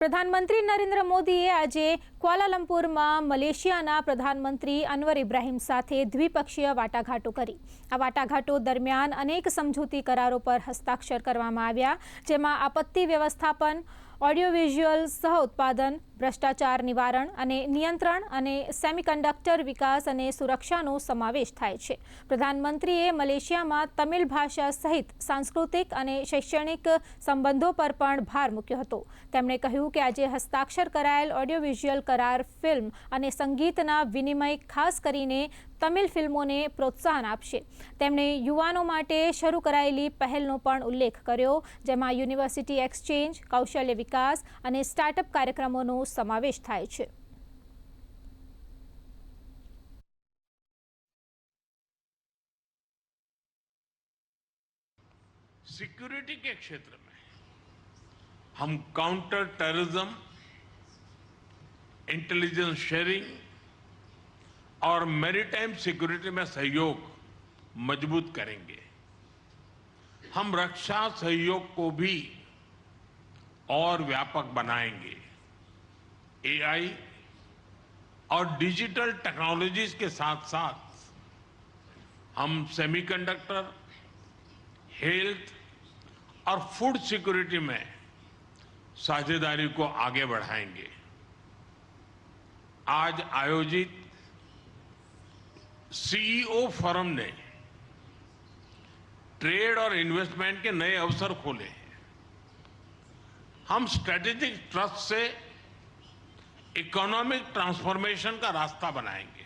પ્રધાનમંત્રી નરેન્દ્ર મોદીએ આજે ક્વાલાલંપુરમાં મલેશિયાના પ્રધાનમંત્રી અનવર ઇબ્રાહીમ સાથે દ્વિપક્ષીય વાટાઘાટો કરી। આ વાટાઘાટો દરમિયાન અનેક સમજૂતી કરારો પર હસ્તાક્ષર કરવામાં આવ્યા, જેમાં આપત્તિ વ્યવસ્થાપન, ઓડિયો વિઝ્યુઅલ સહ ઉત્પાદન, ભ્રષ્ટાચાર નિવારણ અને નિયંત્રણ અને સેમિકન્ડક્ટર વિકાસ અને સુરક્ષાનો સમાવેશ થાય છે। પ્રધાનમંત્રીએ મલેશિયામાં તમિલ ભાષા સહિત સાંસ્કૃતિક અને શૈક્ષણિક સંબંધો પર પણ ભાર મૂક્યો હતો। તેમણે કહ્યું કે આજે હસ્તાક્ષર કરાયેલ ઓડિયો વિઝ્યુઅલ કરાર ફિલ્મ અને સંગીતના વિનિમય ખાસ કરીને તમિલ ફિલ્મોને પ્રોત્સાહન આપશે। તેમણે યુવાનો માટે શરૂ કરાયેલી પહેલનો પણ ઉલ્લેખ કર્યો, જેમાં યુનિવર્સિટી એક્સચેન્જ, કૌશલ્ય વિકાસ અને સ્ટાર્ટઅપ કાર્યક્રમોનો समावेश थाय छे। सिक्योरिटी के क्षेत्र में हम काउंटर टेररिज्म, इंटेलिजेंस शेयरिंग और मैरीटाइम सिक्योरिटी में सहयोग मजबूत करेंगे। हम रक्षा सहयोग को भी और व्यापक बनाएंगे। एआई और डिजिटल टेक्नोलॉजीज के साथ साथ हम सेमीकंडक्टर, हेल्थ और फूड सिक्योरिटी में साझेदारी को आगे बढ़ाएंगे। आज आयोजित सीईओ फोरम ने ट्रेड और इन्वेस्टमेंट के नए अवसर खोले हैं। हम स्ट्रेटेजिक ट्रस्ट से इकोनॉमिक ट्रांसफॉर्मेशन का रास्ता बनाएंगे।